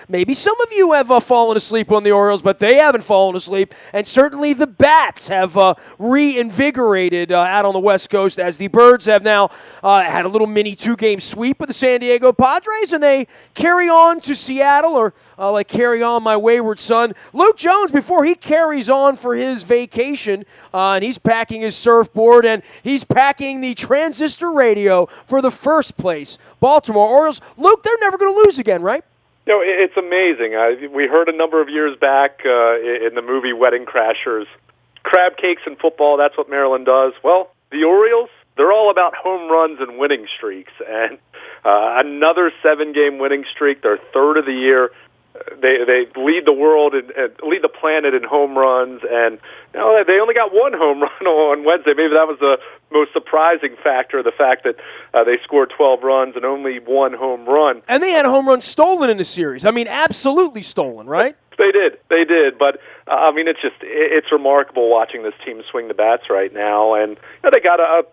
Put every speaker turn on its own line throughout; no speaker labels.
maybe some of you have fallen asleep on the Orioles, but they haven't fallen asleep. And certainly the Bats have reinvigorated out on the West Coast as the Birds have now had a little mini 2-game sweep with the San Diego Padres, and they carry on to Seattle, or like carry on my wayward son. Luke Jones, before he carries on for his vacation, and he's packing his surfboard, and he's packing the transistor radio for the first place Baltimore Orioles. Luke, they're never going to lose again, right?
You know, it's amazing. We heard a number of years back in the movie Wedding Crashers, crab cakes in football, that's what Maryland does. Well, the Orioles, they're all about home runs and winning streaks, and another 7-game winning streak, their third of the year. They lead the world and lead the planet in home runs, and you know, they only got one home run on Wednesday. Maybe that was the most surprising factor, the fact that they scored 12 runs and only one home run.
And they had a home run stolen in the series. I mean, absolutely stolen, right?
They did. But I mean, it's remarkable watching this team swing the bats right now, and you know, they got a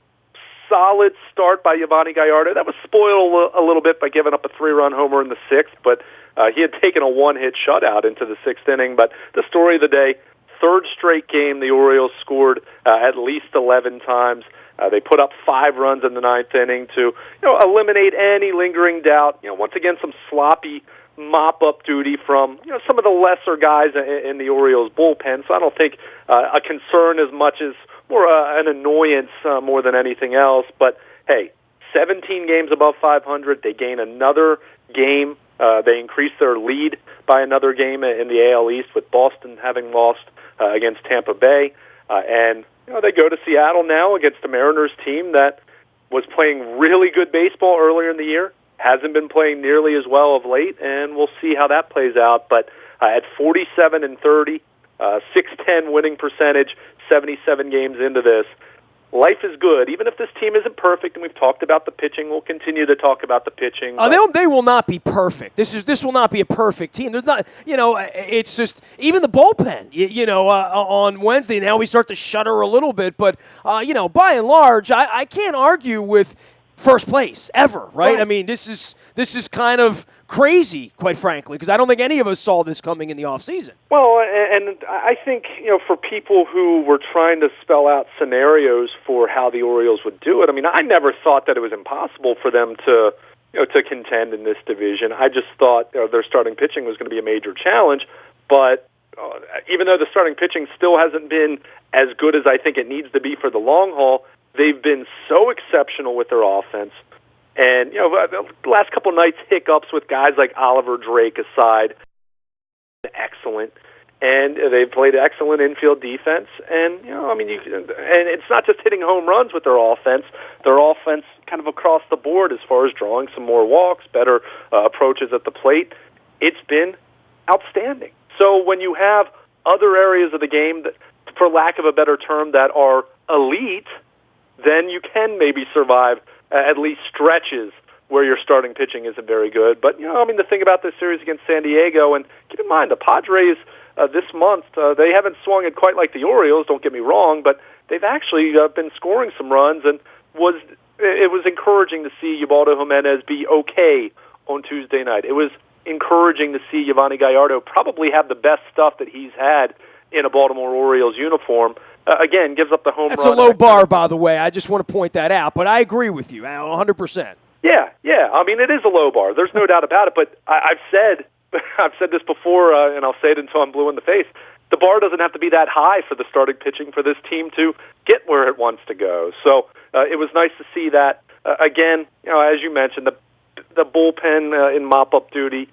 solid start by Yovani Gallardo. That was spoiled a little bit by giving up a 3-run homer in the 6th, but he had taken a 1-hit shutout into the 6th inning. But the story of the day, third straight game the Orioles scored at least 11 times. They put up 5 runs in the 9th inning to eliminate any lingering doubt. Once again, some sloppy mop-up duty from some of the lesser guys in the Orioles bullpen. So I don't think a concern as much as more an annoyance more than anything else. But hey, 17 games above 500. They gain another game. They increase their lead by another game in the AL East, with Boston having lost against Tampa Bay. And they go to Seattle now against the Mariners team that was playing really good baseball earlier in the year, hasn't been playing nearly as well of late, and we'll see how that plays out. But at 47-30, 610 winning percentage, 77 games into this, life is good. Even if this team isn't perfect, and we've talked about the pitching, we'll continue to talk about the pitching.
They will not be perfect. This will not be a perfect team. There's not, it's just even the bullpen. On Wednesday now we start to shudder a little bit, but by and large, I can't argue with first place ever, right? I mean, this is kind of crazy, quite frankly, because I don't think any of us saw this coming in the offseason.
Well, and I think, for people who were trying to spell out scenarios for how the Orioles would do it, I mean, I never thought that it was impossible for them to contend in this division. I just thought their starting pitching was going to be a major challenge, but even though the starting pitching still hasn't been as good as I think it needs to be for the long haul, they've been so exceptional with their offense. And, the last couple nights, hiccups with guys like Oliver Drake aside, excellent. And they've played excellent infield defense. And, and it's not just hitting home runs with their offense kind of across the board as far as drawing some more walks, better approaches at the plate. It's been outstanding. So when you have other areas of the game that, for lack of a better term, that are elite, then you can maybe survive at least stretches where your starting pitching isn't very good. But, the thing about this series against San Diego, and keep in mind, the Padres this month, they haven't swung it quite like the Orioles, don't get me wrong, but they've actually been scoring some runs, and it was encouraging to see Ubaldo Jimenez be okay on Tuesday night. It was encouraging to see Yovani Gallardo probably have the best stuff that he's had in a Baltimore Orioles uniform. Again, gives up the home run.
That's a low bar, by the way. I just want to point that out. But I agree with you 100%.
Yeah. I mean, it is a low bar. There's no doubt about it. But I've said this before, and I'll say it until I'm blue in the face. The bar doesn't have to be that high for the starting pitching for this team to get where it wants to go. So it was nice to see that. Again, as you mentioned, the bullpen in mop-up duty,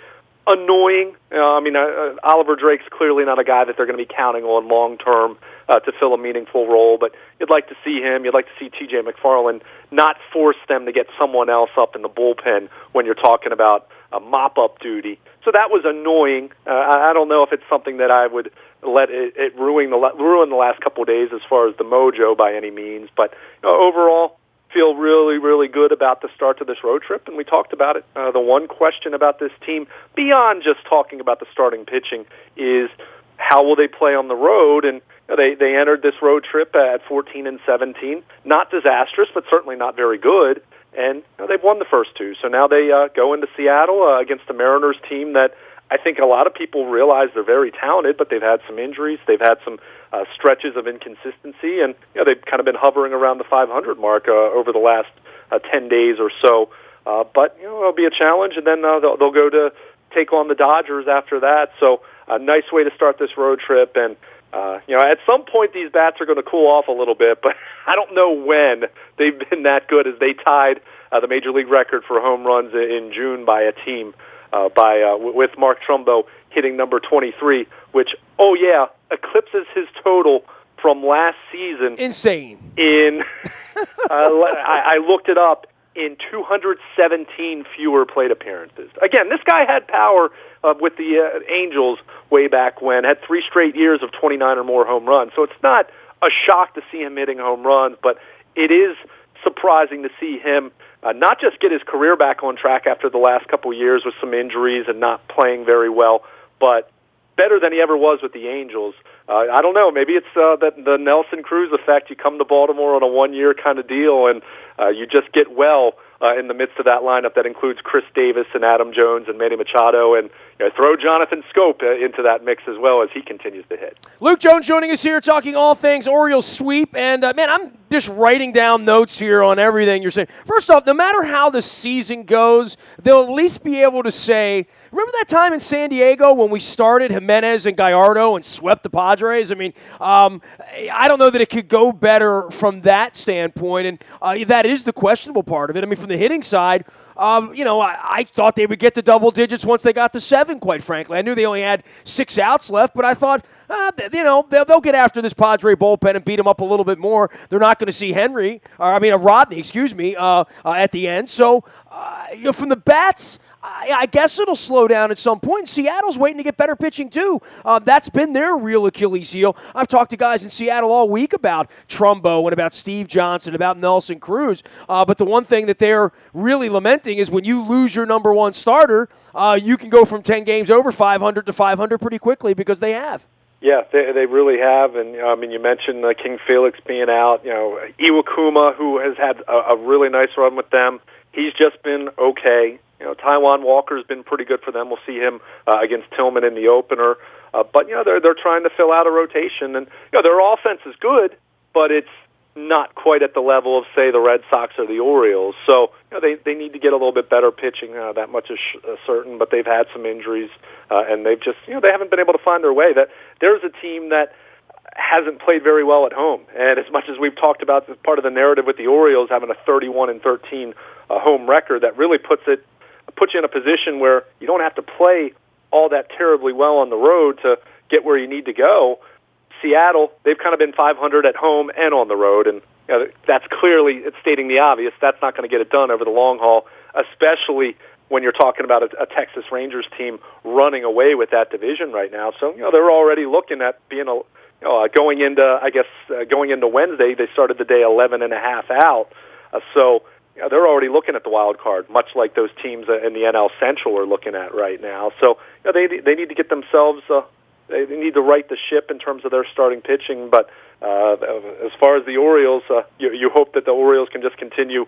annoying. Oliver Drake's clearly not a guy that they're going to be counting on long-term to fill a meaningful role, but you'd like to see him. You'd like to see T.J. McFarland not force them to get someone else up in the bullpen when you're talking about a mop-up duty. So that was annoying. I don't know if it's something that I would let it ruin the last couple of days as far as the mojo by any means, but overall, feel really, really good about the start to this road trip, and we talked about it. The one question about this team, beyond just talking about the starting pitching, is how will they play on the road? And they entered this road trip at 14-17, not disastrous, but certainly not very good. And they've won the first two, so now they go into Seattle against the Mariners team that I think a lot of people realize they're very talented, but they've had some injuries. They've had some stretches of inconsistency, and they've kind of been hovering around the 500 mark over the last 10 days or so. But it'll be a challenge, and then they'll go to take on the Dodgers after that. So a nice way to start this road trip. And at some point these bats are going to cool off a little bit, but I don't know when. They've been that good as they tied the major league record for home runs in June by a team with Mark Trumbo hitting number 23, which eclipses his total from last season.
Insane.
I looked it up. In 217 fewer plate appearances. Again, this guy had power with the Angels way back when, had 3 straight years of 29 or more home runs. So it's not a shock to see him hitting home runs, but it is surprising to see him not just get his career back on track after the last couple of years with some injuries and not playing very well, but better than he ever was with the Angels. I don't know. Maybe it's the Nelson Cruz effect. You come to Baltimore on a 1-year kind of deal, and you just get well in the midst of that lineup that includes Chris Davis and Adam Jones and Manny Machado, and throw Jonathan Scope into that mix as well as he continues to hit.
Luke Jones joining us here, talking all things Orioles sweep. And, man, I'm just writing down notes here on everything you're saying. First off, no matter how the season goes, they'll at least be able to say, remember that time in San Diego when we started Jimenez and Gallardo and swept the Padres? I mean, I don't know that it could go better from that standpoint, and that is the questionable part of it. I mean, from the hitting side, I thought they would get to double digits once they got to 7, quite frankly. I knew they only had 6 outs left, but I thought, they'll get after this Padre bullpen and beat them up a little bit more. They're not going to see Rodney, at the end. So, from the bats, I guess it'll slow down at some point. Seattle's waiting to get better pitching, too. That's been their real Achilles heel. I've talked to guys in Seattle all week about Trumbo and about Steve Johnson, about Nelson Cruz. But the one thing that they're really lamenting is when you lose your number one starter, you can go from 10 games over 500 to 500 pretty quickly because they have.
Yeah, they really have, and you mentioned King Felix being out. Iwakuma, who has had a really nice run with them, he's just been okay. Taijuan Walker's been pretty good for them. We'll see him against Tillman in the opener, but they're trying to fill out a rotation, and their offense is good, but it's not quite at the level of, say, the Red Sox or the Orioles. So they need to get a little bit better pitching. That much is certain. But they've had some injuries, and they've just they haven't been able to find their way. That there's a team that hasn't played very well at home, and as much as we've talked about as part of the narrative with the Orioles having a 31-13 home record, that really puts you in a position where you don't have to play all that terribly well on the road to get where you need to go. Seattle, they've kind of been 500 at home and on the road, and that's clearly, it's stating the obvious. That's not going to get it done over the long haul, especially when you're talking about a Texas Rangers team running away with that division right now. So, they're already looking at being going into Wednesday. They started the day 11.5 out, so they're already looking at the wild card, much like those teams in the NL Central are looking at right now. So they need to get themselves. They need to right the ship in terms of their starting pitching. But as far as the Orioles, you hope that the Orioles can just continue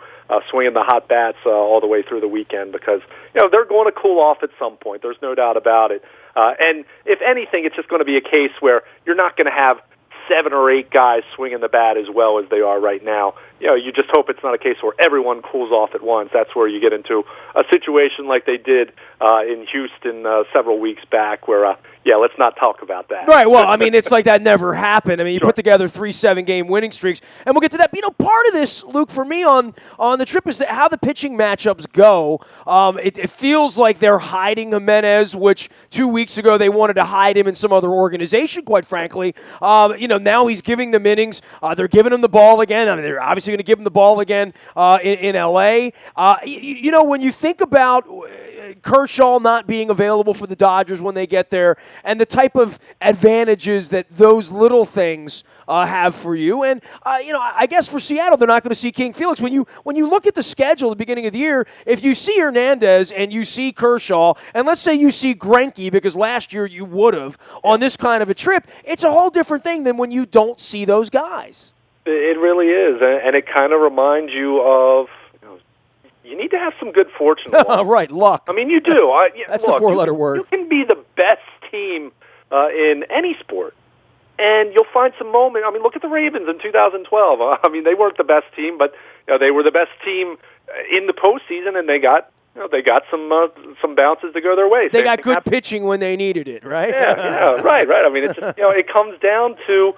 swinging the hot bats all the way through the weekend, because they're going to cool off at some point. There's no doubt about it. And if anything, it's just going to be a case where you're not going to have 7 or 8 guys swinging the bat as well as they are right now. You just hope it's not a case where everyone cools off at once. That's where you get into a situation like they did in Houston several weeks back where, let's not talk about that.
Right, well, it's like that never happened. You put together 3 7-game winning streaks, and we'll get to that. Part of this, Luke, for me on the trip is that how the pitching matchups go. It feels like they're hiding Jimenez, which 2 weeks ago they wanted to hide him in some other organization, quite frankly. Now he's giving them innings. They're giving him the ball again. They're obviously going to give him the ball again in L.A. When you think about Kershaw not being available for the Dodgers when they get there and the type of advantages that those little things have for you. And, I guess for Seattle, they're not going to see King Felix. When you look at the schedule at the beginning of the year, if you see Hernandez and you see Kershaw, and let's say you see Greinke, because last year you would have, on this kind of a trip, it's a whole different thing than when you don't see those guys.
It really is, and it kind of reminds you of you need to have some good fortune.
Right, luck.
I mean, you do.
That's the four-letter word.
You can be the best team in any sport, and you'll find some moment. I mean, look at the Ravens in 2012. I mean, they weren't the best team, but they were the best team in the postseason, and they got some bounces to go their way.
They got good pitching when they needed it, right?
Yeah, right. I mean, it's just it comes down to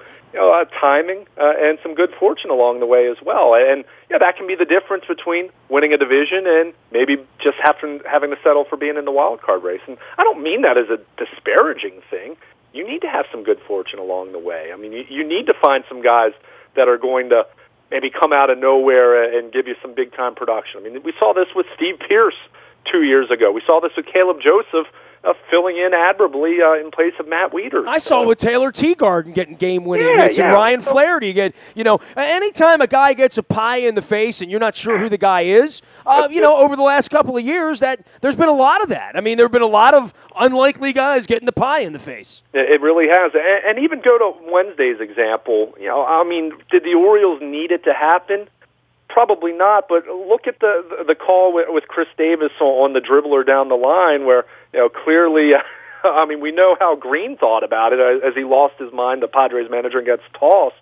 timing and some good fortune along the way as well, and that can be the difference between winning a division and maybe just having to settle for being in the wild card race. And I don't mean that as a disparaging thing. You need to have some good fortune along the way. I mean, you need to find some guys that are going to maybe come out of nowhere and give you some big-time production. I mean, we saw this with Steve Pearce 2 years ago. We saw this with Caleb Joseph filling in admirably in place of Matt Wieters.
I saw with Taylor Teagarden getting game-winning hits, and Ryan Flaherty get. Anytime a guy gets a pie in the face and you're not sure who the guy is, over the last couple of years, that there's been a lot of that. I mean, there have been a lot of unlikely guys getting the pie in the face.
It really has, and even go to Wednesday's example. I mean, did the Orioles need it to happen? Probably not, but look at the call with Chris Davis on the dribbler down the line where, clearly, I mean, we know how Green thought about it as he lost his mind, the Padres manager, gets tossed.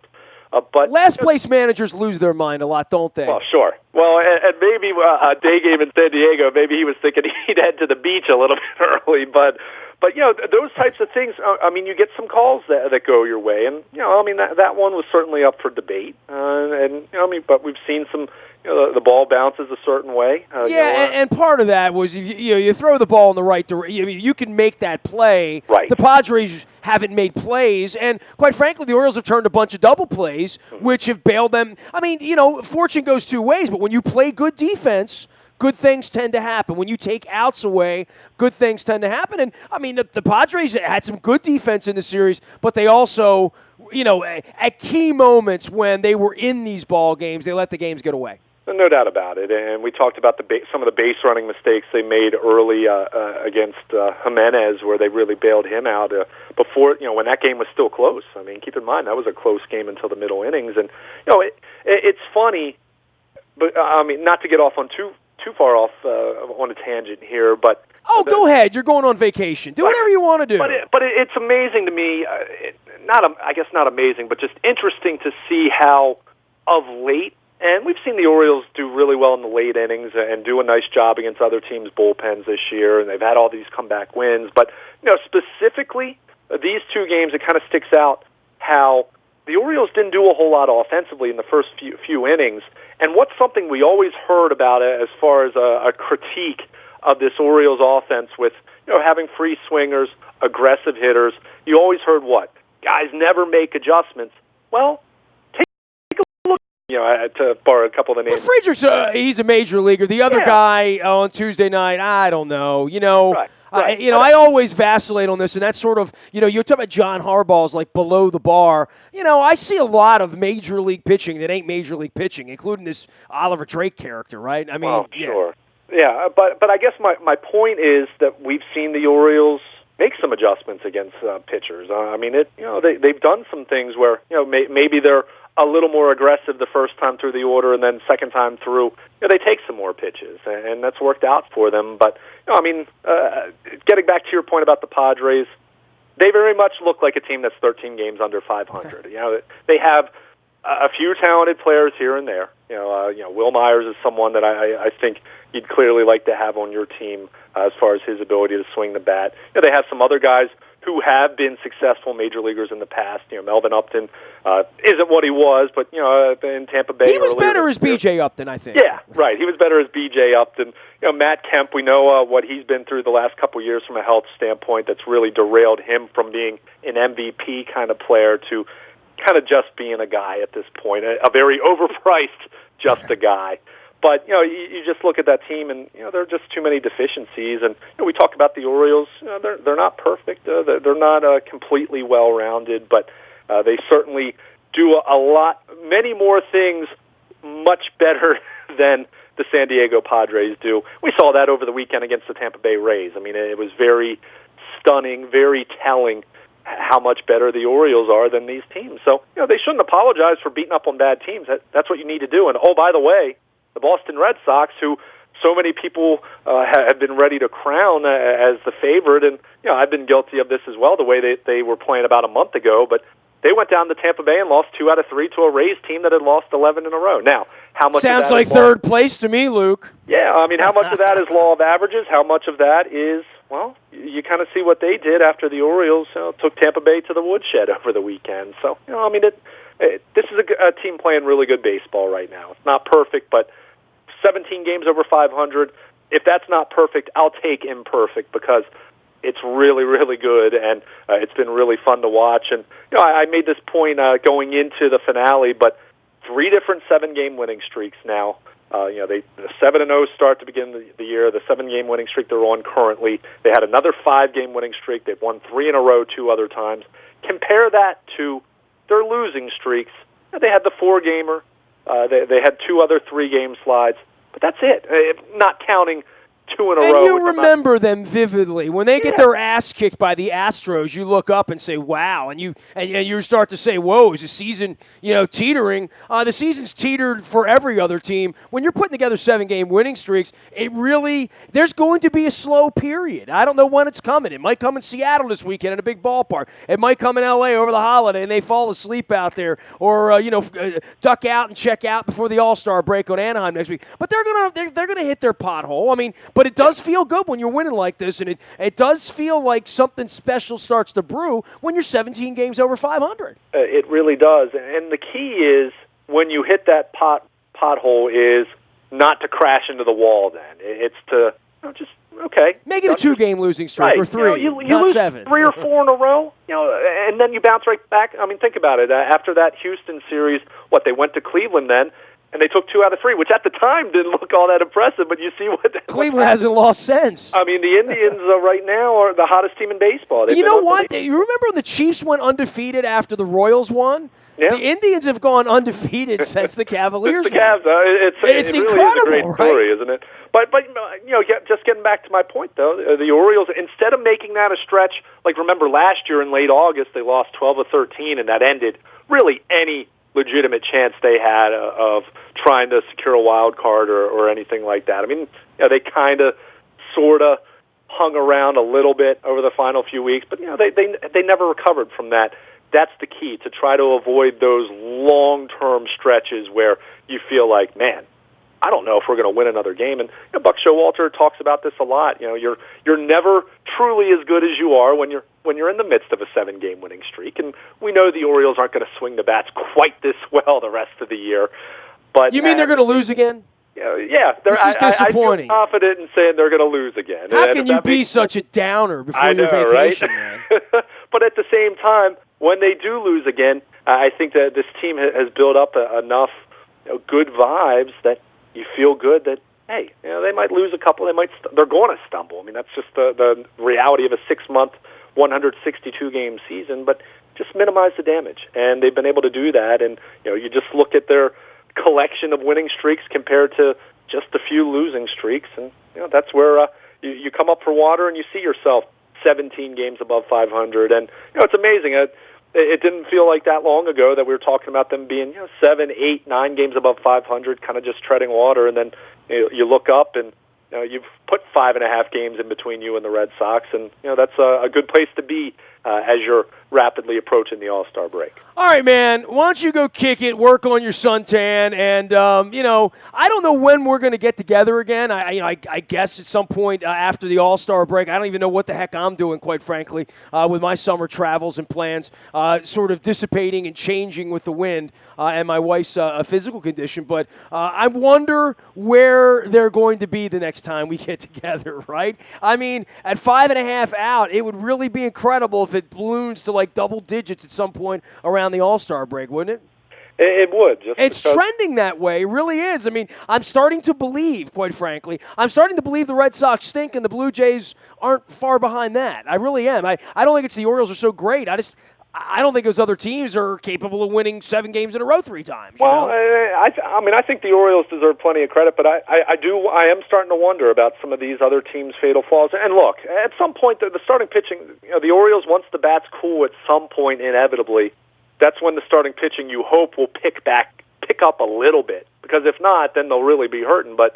But
last-place managers lose their mind a lot, don't they?
Well, sure. Well, and maybe a day game in San Diego, maybe he was thinking he'd head to the beach a little bit early, but those types of things. I mean, you get some calls that go your way, and I mean that one was certainly up for debate. But we've seen some. The ball bounces a certain way.
And part of that was you throw the ball in the right direction. You can make that play.
Right.
The Padres haven't made plays, and quite frankly, the Orioles have turned a bunch of double plays, which have bailed them. I mean, fortune goes two ways, but when you play good defense, good things tend to happen. When you take outs away, good things tend to happen. And, I mean, the Padres had some good defense in the series, but they also, at key moments when they were in these ball games, they let the games get away.
No doubt about it. And we talked about some of the base running mistakes they made early against Jimenez, where they really bailed him out before, when that game was still close. I mean, keep in mind, that was a close game until the middle innings. And, it's funny, but, I mean, not to get off on too far off on a tangent here, but...
go ahead. You're going on vacation. Do whatever you want to do.
But it's amazing to me, I guess not amazing, but just interesting to see how of late, and we've seen the Orioles do really well in the late innings and do a nice job against other teams' bullpens this year, and they've had all these comeback wins. But, specifically, these two games, it kind of sticks out how the Orioles didn't do a whole lot offensively in the first few innings. And what's something we always heard about it as far as a critique of this Orioles offense with, having free swingers, aggressive hitters, you always heard what? Guys never make adjustments. Well, take a look, to borrow a couple of the names.
But Friedrich's, he's a major leaguer. The other guy on Tuesday night, I don't know.
Right.
I always vacillate on this, and that's sort of, you're talking about John Harbaugh's like below the bar. I see a lot of major league pitching that ain't major league pitching, including this Oliver Drake character, right? I mean,
sure. Yeah, but I guess my point is that we've seen the Orioles make some adjustments against pitchers. I mean, they've done some things where, maybe they're a little more aggressive the first time through the order, and then second time through, they take some more pitches, and that's worked out for them. But, getting back to your point about the Padres, they very much look like a team that's 13 games under 500. They have a few talented players here and there. Will Myers is someone that I think you'd clearly like to have on your team as far as his ability to swing the bat. They have some other guys who have been successful major leaguers in the past. Melvin Upton isn't what he was, but in Tampa Bay,
he was better as B.J. Upton, I think.
Yeah, right. He was better as B.J. Upton. Matt Kemp, we know what he's been through the last couple of years from a health standpoint. That's really derailed him from being an MVP kind of player to kind of just being a guy at this point, a very overpriced just a guy. But, you just look at that team, and, there are just too many deficiencies. And we talk about the Orioles. They're not perfect. They're not completely well-rounded, but they certainly do many more things much better than the San Diego Padres do. We saw that over the weekend against the Tampa Bay Rays. I mean, it was very stunning, very telling how much better the Orioles are than these teams. So, they shouldn't apologize for beating up on bad teams. That's what you need to do. And, by the way, the Boston Red Sox, who so many people have been ready to crown as the favorite, and I've been guilty of this as well. The way they were playing about a month ago, but they went down to Tampa Bay and lost 2 out of 3 to a Rays team that had lost 11 in a row. Now, how much
sounds
of that
like
is
third place to me, Luke?
Yeah, I mean, how much of that is law of averages? How much of that is, well, you kind of see what they did after the Orioles took Tampa Bay to the woodshed over the weekend. So, I mean, this is a team playing really good baseball right now. It's not perfect, but 17 games over 500. If that's not perfect, I'll take imperfect because it's really, really good, and it's been really fun to watch. And I made this point going into the finale, but 3 different 7-game winning streaks now. The 7-0 start to begin the year, the 7-game winning streak they're on currently. They had another 5-game winning streak. They've won 3 in a row 2 other times. Compare that to their losing streaks. They had the 4-gamer. They had 2 other 3-game slides, but that's it. Not counting 2 in a row.
And you remember them vividly. When they get their ass kicked by the Astros, you look up and say, wow. And you start to say, whoa, is the season, teetering? The season's teetered for every other team. When you're putting together 7-game winning streaks, there's going to be a slow period. I don't know when it's coming. It might come in Seattle this weekend in a big ballpark. It might come in L.A. over the holiday and they fall asleep out there or, duck out and check out before the All-Star break on Anaheim next week. But they're gonna hit their pothole. I mean, but it does feel good when you're winning like this, and it does feel like something special starts to brew when you're 17 games over 500.
It really does, and the key is when you hit that pothole is not to crash into the wall. Then it's to just
make it a 2-game losing streak or 3,
you
not
lose
7.
3 or 4 in a row, and then you bounce right back. I mean, think about it. After that Houston series, they went to Cleveland then. And they took 2 out of 3, which at the time didn't look all that impressive. But you see what
Cleveland hasn't lost since.
I mean, the Indians right now are the hottest team in baseball.
You know what? You remember when the Chiefs went undefeated after the Royals won?
Yeah.
The Indians have gone undefeated since the Cavaliers
won. The Cavs. It's
incredible,
really is a great story,
right?
Isn't it? But just getting back to my point though, the Orioles, instead of making that a stretch, remember last year in late August they lost 12 of 13, and that ended really any legitimate chance they had of trying to secure a wild card or anything like that. I mean, they kind of, sort of hung around a little bit over the final few weeks, but they never recovered from that. That's the key, to try to avoid those long-term stretches where you feel like, man, I don't know if we're going to win another game. And Buck Showalter talks about this a lot. You're never truly as good as you are when you're in the midst of a 7-game winning streak. And we know the Orioles aren't going to swing the bats quite this well the rest of the year. But
you mean they're going to lose again?
Yeah.
This is disappointing.
I feel confident in saying they're going to lose again.
How can you be such a downer before your vacation, man?
But at the same time, when they do lose again, I think that this team has built up enough good vibes that you feel good that, hey, they might lose a couple. They're going to stumble. I mean, that's just the reality of a 6-month, 162-game season. But just minimize the damage, and they've been able to do that. And you just look at their collection of winning streaks compared to just a few losing streaks, and that's where you come up for water and you see yourself 17 games above 500. And it's amazing. It didn't feel like that long ago that we were talking about them being 7, 8, 9 games above 500, kind of just treading water, and then you look up and you've put 5.5 games in between you and the Red Sox, and that's a good place to be as you're rapidly approaching the All-Star break.
All right, man. Why don't you go kick it, work on your suntan, and I don't know when we're going to get together again. I guess at some point after the All-Star break. I don't even know what the heck I'm doing, quite frankly, with my summer travels and plans, sort of dissipating and changing with the wind and my wife's physical condition. But I wonder where they're going to be the next time we get together, right? I mean, at 5.5 out, it would really be incredible if it balloons to double digits at some point around the All-Star break, wouldn't it?
It would.
It's trending that way. It really is. I mean, I'm starting to believe, quite frankly, the Red Sox stink and the Blue Jays aren't far behind that. I really am. I don't think it's the Orioles are so great. I don't think those other teams are capable of winning 7 games in a row 3 times.
Well, I think the Orioles deserve plenty of credit, but I am starting to wonder about some of these other teams' fatal flaws. And look, at some point, the starting pitching, the Orioles, once the bat's cool, at some point, inevitably, that's when the starting pitching, you hope, will pick up a little bit. Because if not, then they'll really be hurting. But,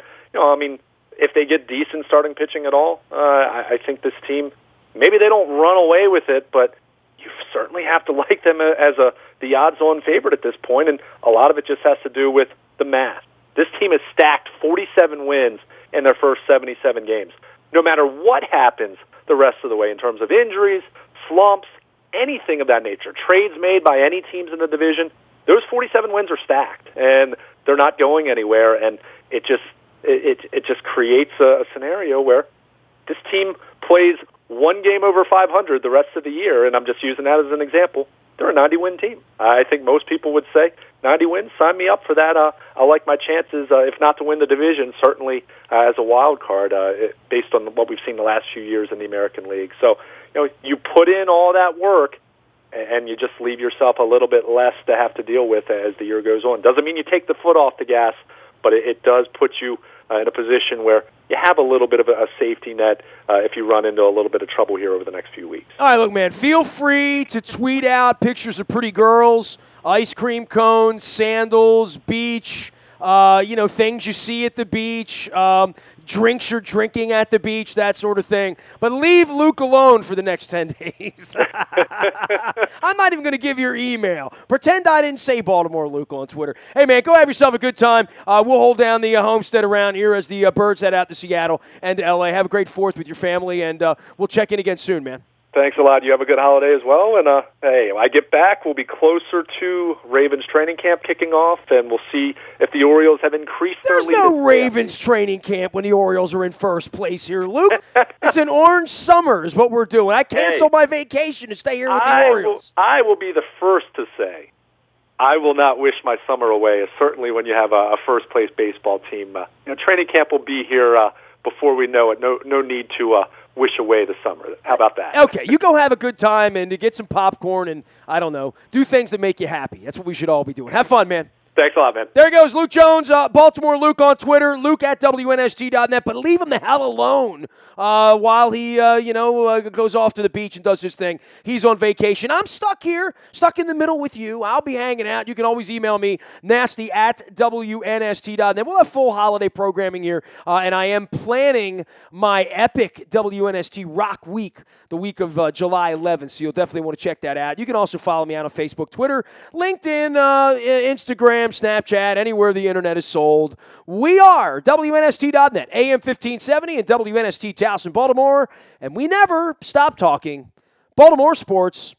if they get decent starting pitching at all, I think this team, maybe they don't run away with it, but you certainly have to like them as the odds-on favorite at this point, and a lot of it just has to do with the math. This team has stacked 47 wins in their first 77 games. No matter what happens the rest of the way in terms of injuries, slumps, anything of that nature, trades made by any teams in the division, those 47 wins are stacked, and they're not going anywhere, and it just creates a scenario where this team plays one game over 500 the rest of the year, and I'm just using that as an example. They're a 90-win team. I think most people would say 90 wins, sign me up for that. I like my chances, if not to win the division, certainly as a wild card, based on what we've seen the last few years in the American League. So, you put in all that work, and you just leave yourself a little bit less to have to deal with as the year goes on. Doesn't mean you take the foot off the gas, but it does put you in a position where you have a little bit of a safety net if you run into a little bit of trouble here over the next few weeks.
All right, look, man, feel free to tweet out pictures of pretty girls, ice cream cones, sandals, beach, things you see at the beach, drinks you're drinking at the beach, that sort of thing. But leave Luke alone for the next 10 days. I'm not even going to give your email. Pretend I didn't say Baltimore Luke on Twitter. Hey, man, go have yourself a good time. We'll hold down the homestead around here as the Birds head out to Seattle and to L.A. Have a great 4th with your family, and we'll check in again soon, man.
Thanks a lot. You have a good holiday as well. And, hey, when I get back, we'll be closer to Ravens training camp kicking off, and we'll see if the Orioles have increased their lead.
There's no Ravens training camp when the Orioles are in first place here, Luke. It's an orange summer is what we're doing. I canceled my vacation to stay here with the Orioles.
I will be the first to say I will not wish my summer away, certainly when you have a first-place baseball team. Training camp will be here before we know it. No need to wish away the summer. How about that?
Okay, you go have a good time and get some popcorn and, I don't know, do things that make you happy. That's what we should all be doing. Have fun, man.
Thanks a lot, man.
There he goes, Luke Jones, Baltimore Luke on Twitter, Luke at WNST.net. But leave him the hell alone while he, goes off to the beach and does his thing. He's on vacation. I'm stuck here, stuck in the middle with you. I'll be hanging out. You can always email me, nasty at WNST.net. We'll have full holiday programming here, and I am planning my epic WNST Rock Week, the week of July 11th, so you'll definitely want to check that out. You can also follow me out on Facebook, Twitter, LinkedIn, Instagram, Snapchat, anywhere the internet is sold. We are WNST.net, AM 1570 and WNST Towson, Baltimore, and we never stop talking Baltimore sports.